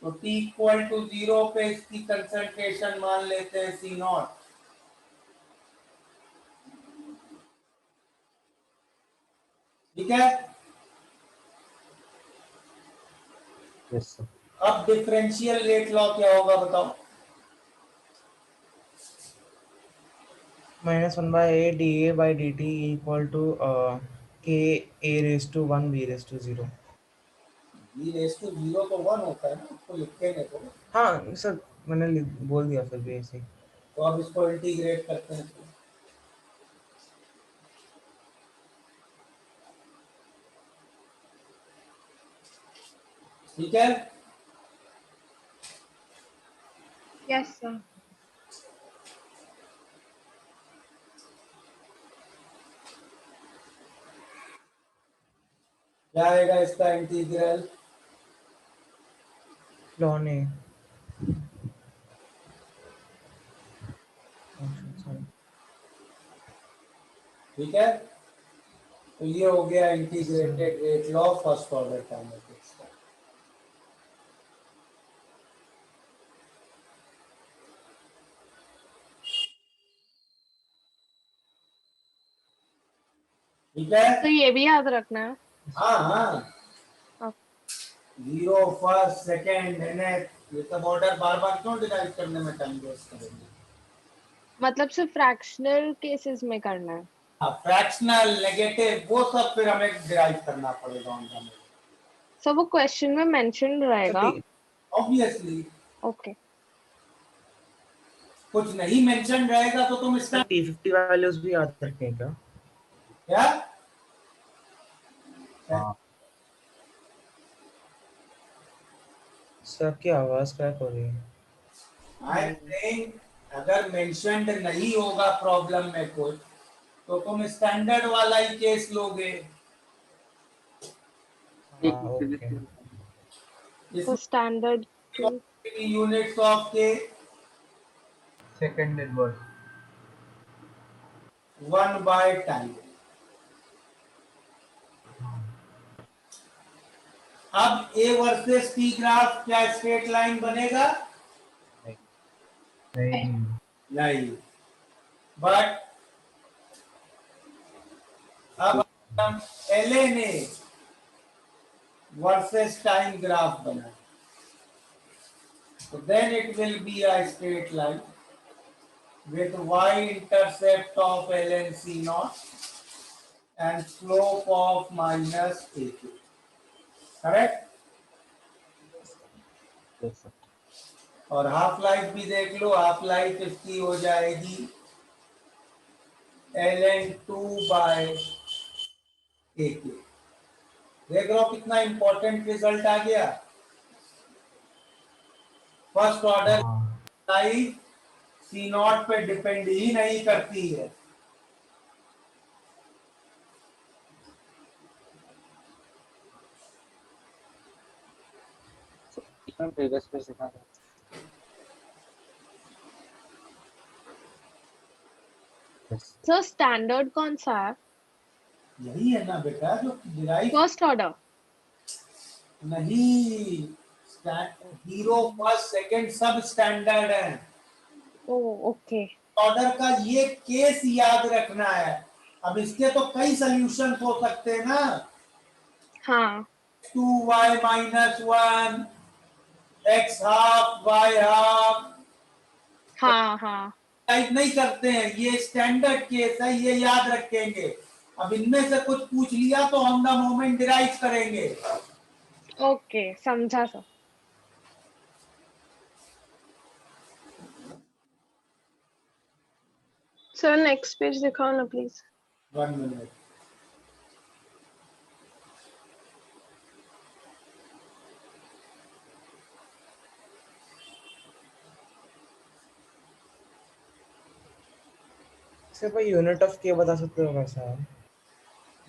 तो t इक्वल टू 0 पे इसकी कंसंट्रेशन मान लेते हैं C0, ठीक है। Yes sir. अब डिफरेंशियल रेट लॉ क्या होगा बताओ? -1/a dA/dt equal to k a raise to 1 b raise to 0। b raise to 0 तो 1 होता है ना, उसको लिखते हैं तो। हाँ सर, मैंने बोल दिया फिर भी ऐसे ही। तो अब इसको इंटीग्रेट करते हैं तो। ठीक है। Yes sir. क्या आएगा इसका इंटीग्रल? लॉन ए। ठीक है। तो ये हो गया integrated rate law first order kinetics का। ठीक है। तो ये भी याद रखना है। हाँ हाँ, हाँ। 0 फर्स्ट सेकंड nth, ये सब ऑर्डर बार बार क्यों डिराइव करने में टाइम वेस्ट करेंगे? मतलब सिर्फ फ्रैक्शनल केसेस में करना है। फ्रैक्शनल नेगेटिव वो सब फिर हमें डिराइव करना पड़ेगा ऑन द। सब वो क्वेश्चन में मेंशन रहेगा। Obviously okay. कुछ नहीं मेंशन रहेगा तो तुम इसका T50 वैल्यूज भी याद रखने हैं क्या? क्या? हाँ सर की आवाज क्रैक हो रही है। आई एम सेइंग अगर मेंशनड नहीं होगा प्रॉब्लम में कुछ, तो तुम स्टैंडर्ड वाला ही केस लोगे। हाँ ओके। तो स्टैंडर्ड यूनिट्स ऑफ के सेकंड इनवर्स 1 बाय टाइम। अब ए वर्सेस टी ग्राफ क्या स्ट्रेट लाइन बनेगा? नहीं नहीं। बट अब हम LNA वर्सेस टाइम ग्राफ बना, so then it will be a straight line with y-intercept of ln c0 and slope of minus ak. Correct? Yes sir. और हाफ लाइफ भी देख लो, हाफ लाइफ इसकी हो जाएगी ln 2 बाय ak। देख लो कितना इंपॉर्टेंट रिजल्ट आ गया। फर्स्ट ऑर्डर लाइफ C0 पे डिपेंड ही नहीं करती है। प्रीवियस पे सिखा था। सर स्टैंडर्ड कौन सा है? यही है ना बेटा जो डिराइव फर्स्ट ऑर्डर नहीं, हीरो फर्स्ट सेकंड सब स्टैंडर्ड है। ओके। ऑर्डर का ये केस याद रखना है। अब इसके तो कई सॉल्यूशन हो सकते हैं ना। हाँ 2y minus 1 x half y half. हाँ हाँ टाइप नहीं करते हैं, ये स्टैंडर्ड केस है, ये याद रखेंगे। अब इनमें से कुछ पूछ लिया तो ऑन द मोमेंट डिराइव करेंगे। ओके, समझा सर। सर नेक्स्ट पेज दिखाओ ना प्लीज। 1 मिनट। सिर्फ यूनिट ऑफ के बता सकते हो कैसा है?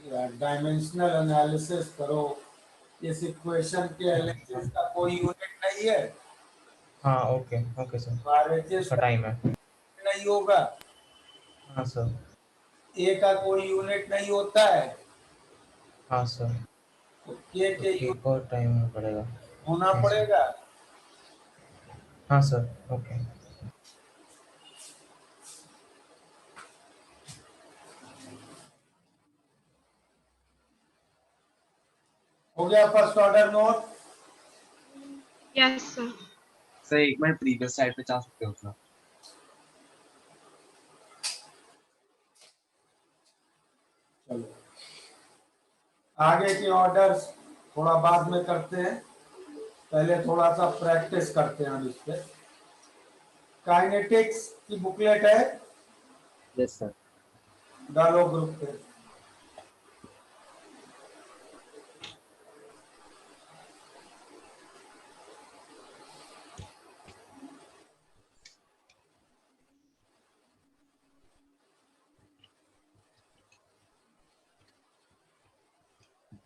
यार डायमेंशनल एनालिसिस करो, इस इक्वेशन के एलएचएस का कोई यूनिट नहीं है। हाँ ओके ओके सर, आरएचएस उसका का टाइम है। नहीं होगा, हाँ सर। ए का कोई यूनिट नहीं होता है, हाँ सर, तो के तो के के यूनिट को टाइम होना पड़ेगा। होना हाँ सर। पड़ेगा। हाँ सर ओके। हो गया first order note. Yes sir. Sir एक मिनट प्रीवियस स्लाइड पे जा सकते हो सर? चलो आगे के ऑर्डर्स थोड़ा बाद में करते हैं, पहले थोड़ा सा प्रैक्टिस करते हैं हम इस पे। काइनेटिक्स की बुकलेट है, यस सर। डालो ग्रुप पे।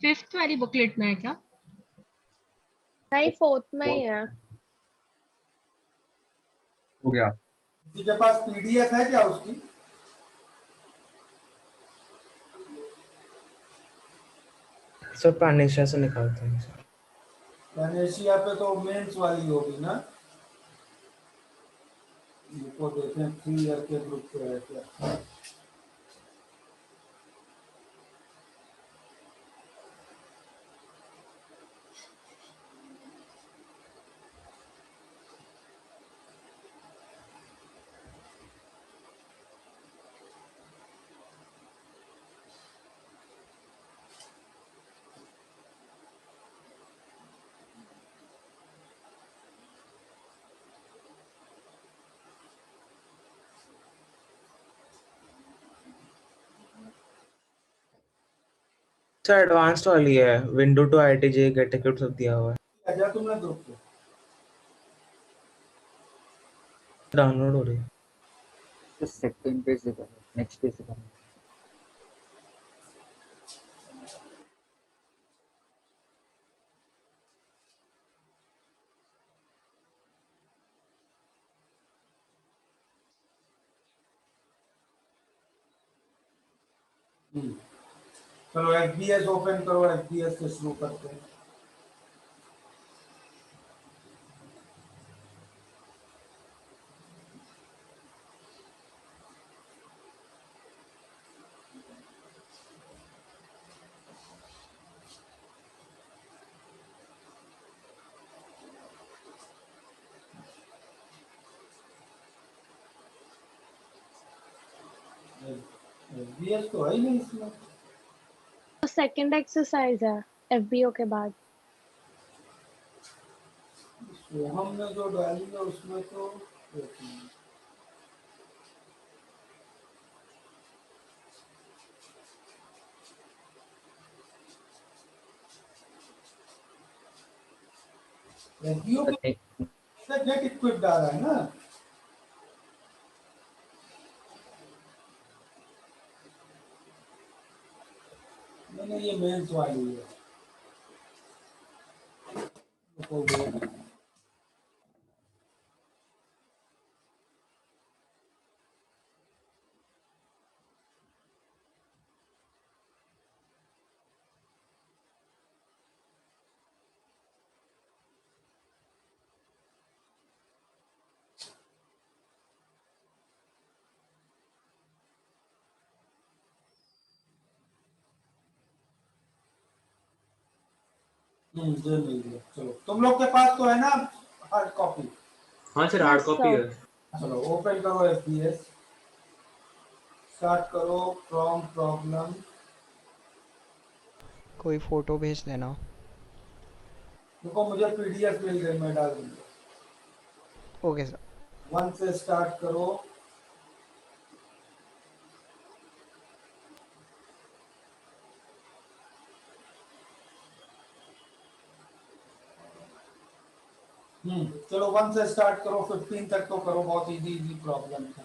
फिफ्थ वाली बुकलेट में है क्या? नहीं, फोर्थ में ही है। हो गया। किसी के पास पीडीएफ है क्या उसकी? सर पैनेशिया से निकालते हैं सर। पैनेशिया पे तो मेंस वाली होगी ना, इनको देखें 3 ईयर के ग्रुप पे है क्या। सर एडवांस्ड वाली है, विंडो टू आईटीजे गेट टिकट सब दिया हुआ है। आजा तुमने ग्रुप पे। डाउनलोड हो रही है। तो सेकंड पेज दिखा, नेक्स्ट पेज दिखा। चलो एफबीएस ओपन करो, एफबीएस से शुरू करते हैं। एफबीएस तो है ही नहीं इसमें। तो सेकंड एक्सरसाइज है एफबीओ के बाद। तो हमने जो डाली है उसमें तो एफबीओ पे गेट इक्विप डाला है ना। मैंने ये मेंस वाली है तो ये मिल गया। चलो तुम लोग के पास तो है ना हार्ड कॉपी? हाँ सर, हार्ड कॉपी है। चलो ओपन करो एफपीएस, स्टार्ट करो फ्रॉम प्रॉब्लम। कोई फोटो भेज देना। देखो मुझे पीडीएफ मिल गई, मैं डाल दूंगा। Okay sir. 1 से स्टार्ट करो। चलो 1 से स्टार्ट करो, 15 तक तो करो, बहुत इजी इजी प्रॉब्लम है।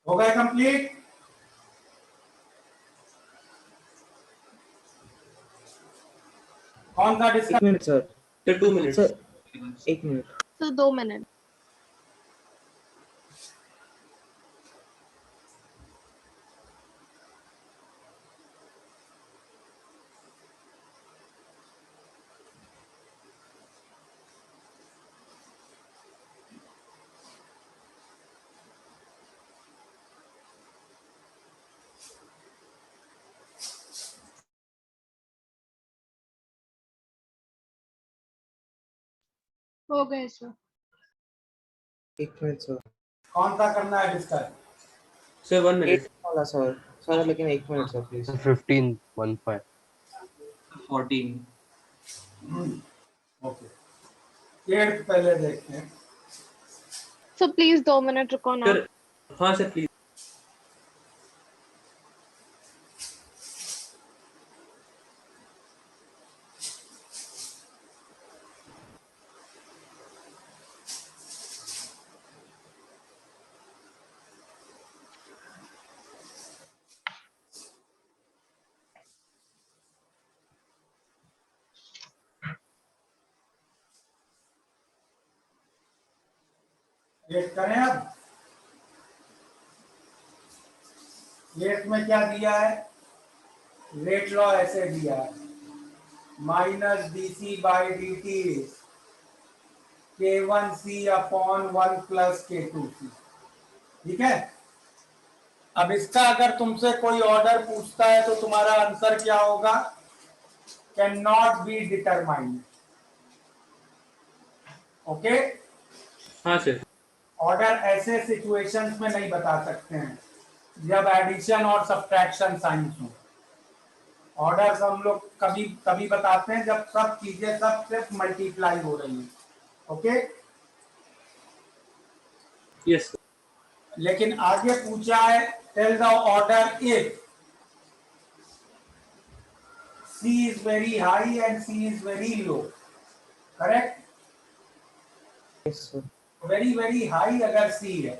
हो गए कंप्लीट? कौन सा discuss? 1 minute sir. Sir 2 minutes. Sir 1 minute. तो 2 मिनट। हो गए सर। 1 minute sir. कौन सा करना है डिस्कस? Sir 1 minute. वाला सर। सर लेकिन 1 मिनट सर प्लीज। 15 14 ओके, 8 पहले देखते हैं। सर प्लीज 2 मिनट रुको ना। सर हाँ सर प्लीज। रेट करें अब। रेट में क्या दिया है? रेट लॉ ऐसे दिया है, minus d C by d t K1C upon 1 plus K2C। ठीक है, अब इसका अगर तुमसे कोई ऑर्डर पूछता है तो तुम्हारा आंसर क्या होगा? Can not be determined. Okay, हाँ सर। ऑर्डर ऐसे सिचुएशंस में नहीं बता सकते हैं जब एडिशन और सब्ट्रैक्शन साइंस हो। ऑर्डर्स हम लोग कभी कभी बताते हैं जब सब चीजें सब सिर्फ मल्टीप्लाई हो रही हैं। Okay, yes sir. लेकिन आगे पूछा है tell the order if C is very high and C is very low, correct? Yes sir. Very very high अगर C है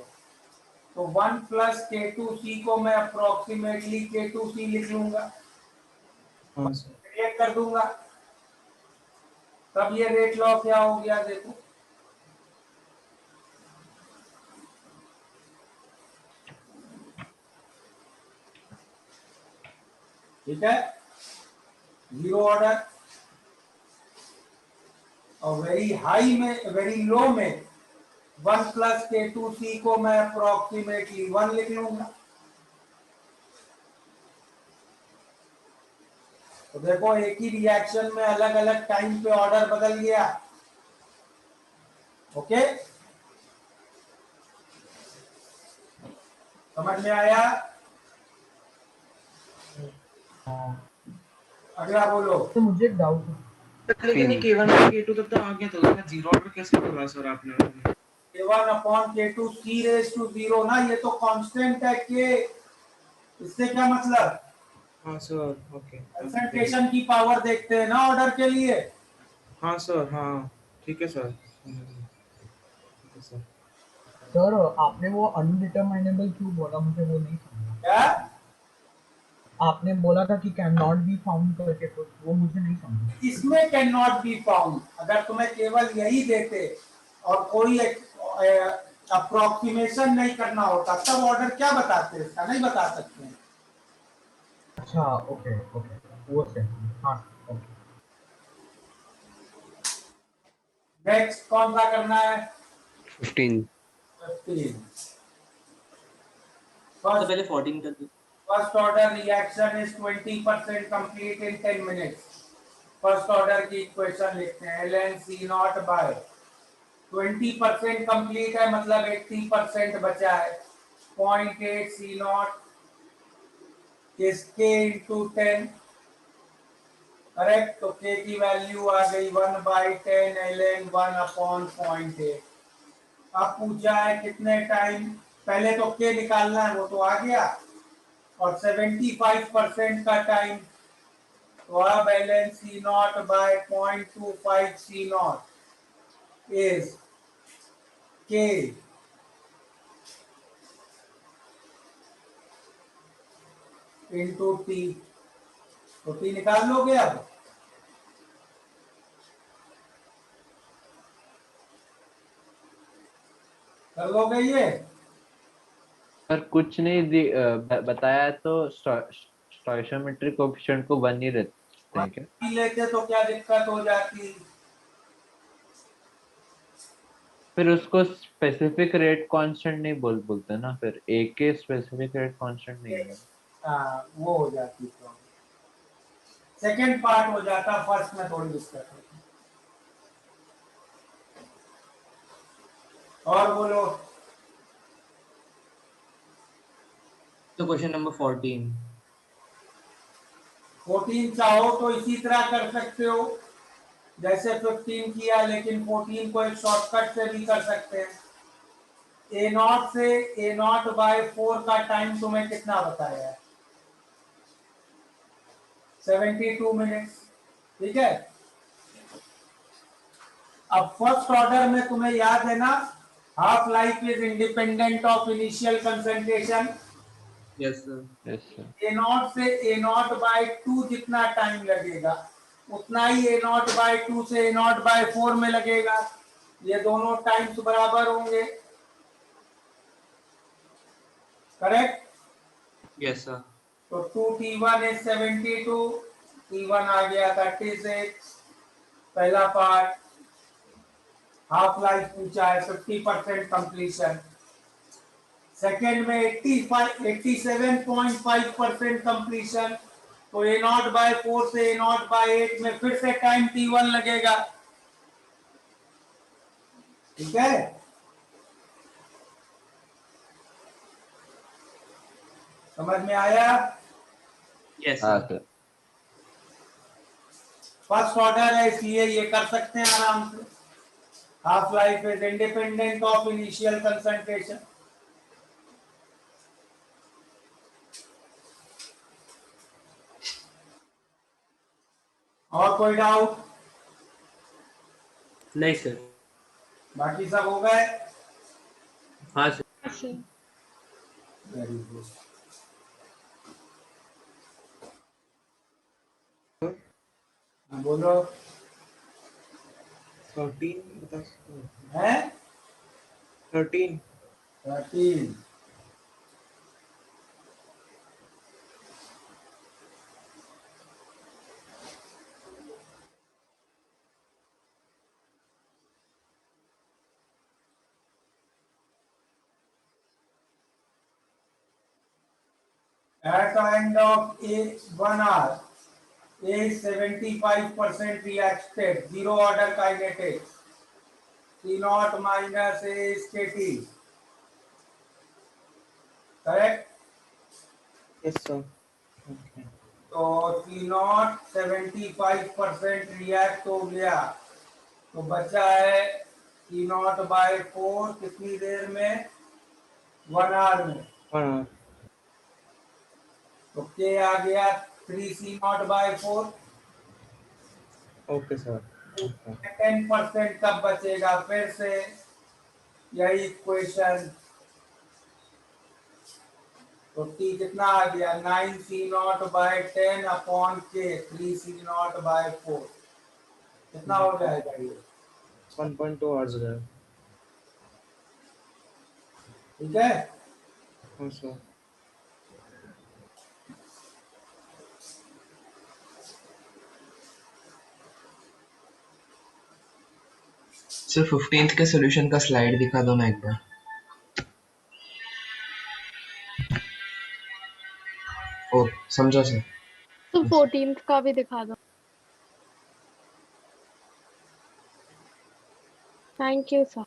तो 1 प्लस K2C को मैं अप्रोक्सीमेटली K2C लिख लूंगा, हाँ सर। क्रिएट कर दूंगा, तब ये रेट लॉ क्या हो गया देखो। ठीक है, जीरो ऑर्डर। और वेरी हाई में, वेरी लो में 1 प्लस K2C को मैं अप्रोक्सीमेटली 1 लिख लूंगा। तो देखो एक ही रिएक्शन में अलग अलग टाइम पे ऑर्डर बदल गया। ओके, समझ में आया? अगला बोलो। तो मुझे एक डाउट है। लेकिन ये K1 और K2 तब तक आ गया था, उसमें जीरो ऑर्डर कैसे बोला सर आपने? K1 upon K2 C raise to 0 ना, ये तो कांस्टेंट है के, इससे क्या मतलब? हाँ सर। ओके। कंसंट्रेशन की पावर देखते हैं ना ऑर्डर के लिए। हाँ सर। हाँ ठीक है सर। ठीक है सर। सर आपने वो अनडिटरमाइनेबल क्यों बोला, मुझे वो नहीं समझा। क्या आपने बोला था कि कैन नॉट बी फाउंड करके, तो वो मुझे नहीं समझा। इसमें कैन नॉट बी फाउंड, अगर तुम्हें केवल यही देते और कोई अप्रोक्सीमेशन नहीं करना होता तब ऑर्डर क्या बताते, इसका नहीं बता सकते हैं। अच्छा ओके ओके, वो सही। हाँ ओके। नेक्स्ट कौन सा करना है? 15 फर्स्ट पहले 14 कर दो। First order reaction is 20% complete in 10 minutes. First order की इक्वेशन लिखते हैं, ln C naught by 20% complete है मतलब 80% बचा है, 0.8 C naught is K into 10, करेक्ट? तो K की वैल्यू आ गई 1/10 ln 1 अपॉन 0.8। अब पूछा है कितने टाइम, पहले तो K निकालना है, वो तो आ गया, और 75% का टाइम, तो अब ln C naught by 0.25 C naught is K into t, तो टी निकाल लोगे अब? कर लोगे ये? पर कुछ नहीं बताया तो स्टोइशियोमेट्रिक कोएफिशिएंट को 1 ही रहते हैं क्या? पी लेते तो क्या दिक्कत हो जाती? फिर उसको स्पेसिफिक रेट कांस्टेंट नहीं बोलते ना, फिर ए के स्पेसिफिक रेट कांस्टेंट नहीं है। हाँ, वो हो जाती प्रॉब्लम, सेकंड पार्ट हो जाता, फर्स्ट में थोड़ी दिक्कत होती। और बोलो। तो क्वेश्चन नंबर 14। 14 चाहो तो इसी तरह कर सकते हो जैसे 15 किया, लेकिन 14 को एक शॉर्टकट से भी कर सकते हैं। ए नॉट से ए नॉट बाय 4 का टाइम तुम्हें कितना बताया है? 72 मिनट्स, ठीक है। अब फर्स्ट ऑर्डर में तुम्हें याद है ना, half life is independent of initial concentration. Yes sir. Yes sir. A not से ए नॉट बाय 2 जितना टाइम लगेगा उतना ही ए नॉट बाय 2 से ए नॉट बाय 4 में लगेगा। ये दोनों टाइम्स बराबर होंगे, करेक्ट? Yes sir. तो 2t1 इज 72, t1 आ गया 36। पहला पार्ट हाफ लाइफ पूछा है, 50% कंप्लीशन। सेकेंड में 87.5% कंप्लीशन, तो ए नॉट बाय 4 से ए नॉट बाय 8 में फिर से टाइम t1 लगेगा, ठीक है। समझ में आया? यस हाँ सर। सर। फर्स्ट ऑर्डर है इसलिए ये कर सकते हैं आराम से। Half life is independent of initial concentration. और कोई डाउट? नहीं सर। बाकी सब हो गए? हाँ सर। अच्छा, वेरी गुड। हाँ, बोलो। 13 बता सकते हो? है 13 13। At the end of a 1 hour, A 75% reacted, zero order kinetics. T naught minus A is KT. Correct? yes sir. तो T naught 75% रिएक्ट हो गया, तो बचा है T naught बाय 4 कितनी देर में? 1 आवर में। 1 hour. तो K आ गया 3C naught by 4। Okay sir. 10% कब बचेगा? फिर से यही इक्वेशन, तो T कितना आ गया? 9C naught by 10 upon K 3C naught by 4। कितना हो जाएगा ये? 1.2 hours हो जाएगा। ठीक है। हाँ सर। सर 15th के सॉल्यूशन का स्लाइड दिखा दो ना एक बार। ओ समझा सर। तो 14th का भी दिखा दो। Thank you sir.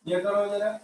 ये करो जरा।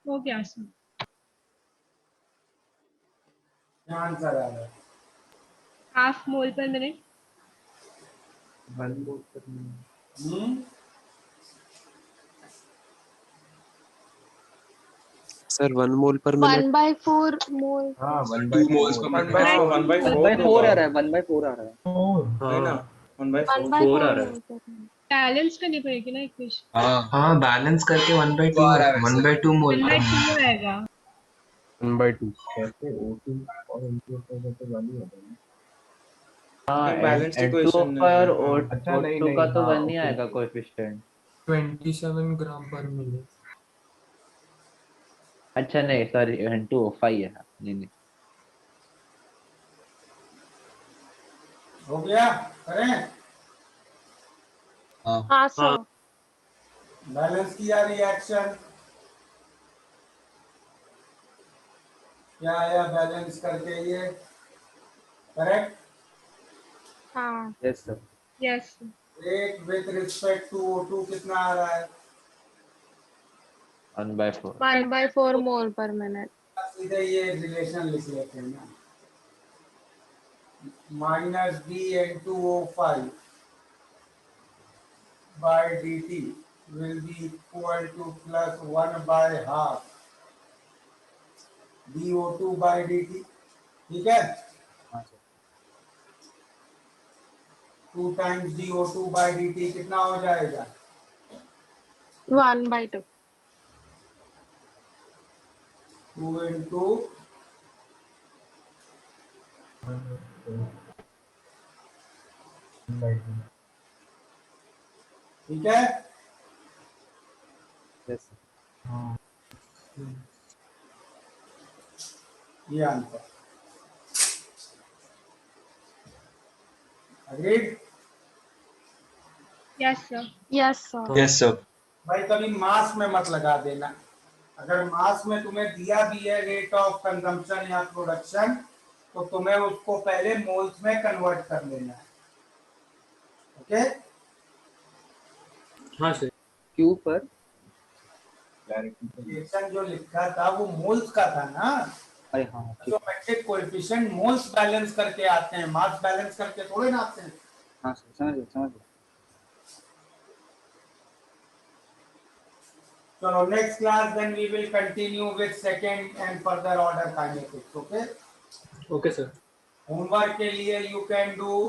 हो गया सर। क्या आंसर आ रहा है? हाफ मोल पर मिनट। 1 मोल पर मिनट। सर 1 मोल पर मिनट। 1/4 मोल। हाँ 2 moles per minute। 1/4 आ रहा है 1/4 आ रहा है। है ना 1/4 4 आ रहा है। मोल पर मिनट। बैलेंस करनी पड़ेगी ना इक्वेशन। हाँ बैलेंस करके 1/2 1/2 मोल पर मिनट। 1/2 आएगा। 1/2 कैसे O2 और N2 तो वैल्यू होगा ना। हाँ बैलेंस N2 इक्वेशन पर अच्छा, नहीं, O2 का नहीं, तो हाँ, 1 नहीं ओके, आएगा ओके। कोएफिशिएंट। 27 ग्राम पर मिनट। अच्छा नहीं सॉरी N2O5 है। नहीं नहीं हो गया? करें? हाँ सर। बैलेंस किया रिएक्शन, क्या आया बैलेंस करके? ये करेक्ट? हाँ। Yes sir. Yes. Rate with respect to O2 कितना आ रहा है? 1/4। 1/4 मोल पर मिनट। सीधे ये रिलेशन लिख लेते हैं ना, -dN2O5 by dt will be equal to +1/2 dO2 by dt। ठीक है? 2 times dO2 by dt कितना हो जाएगा? 1/2। 2 into ठीक है? Yes sir. ये answer. Agreed? Yes sir. Yes sir. Yes sir. भाई कभी मास में मत लगा देना। अगर मास में तुम्हें दिया भी है रेट ऑफ कंजम्पशन या प्रोडक्शन, तो तुम्हें उसको पहले मोल्स में कन्वर्ट कर लेना है। ओके? हाँ सर। क्यू पर रिएक्शन जो लिखा था वो मोल्स का था ना, अरे हाँ ठीक तो है। मैट्रिक कोएफिशिएंट मोल्स बैलेंस करके आते हैं, मास बैलेंस करके थोड़े ना आते हैं। हाँ सर समझ गया। चलो next class then we will continue with second and further order kinetics. Okay? Okay sir. Homework के लिए you can do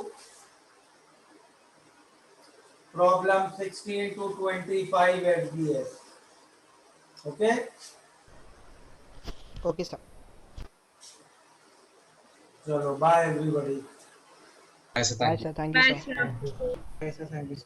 problem 16 to 25 SBS। Okay? Okay sir. चलो bye everybody. Bye sir, thank you bye sir. Sir. ऐसा थैंक यू। सर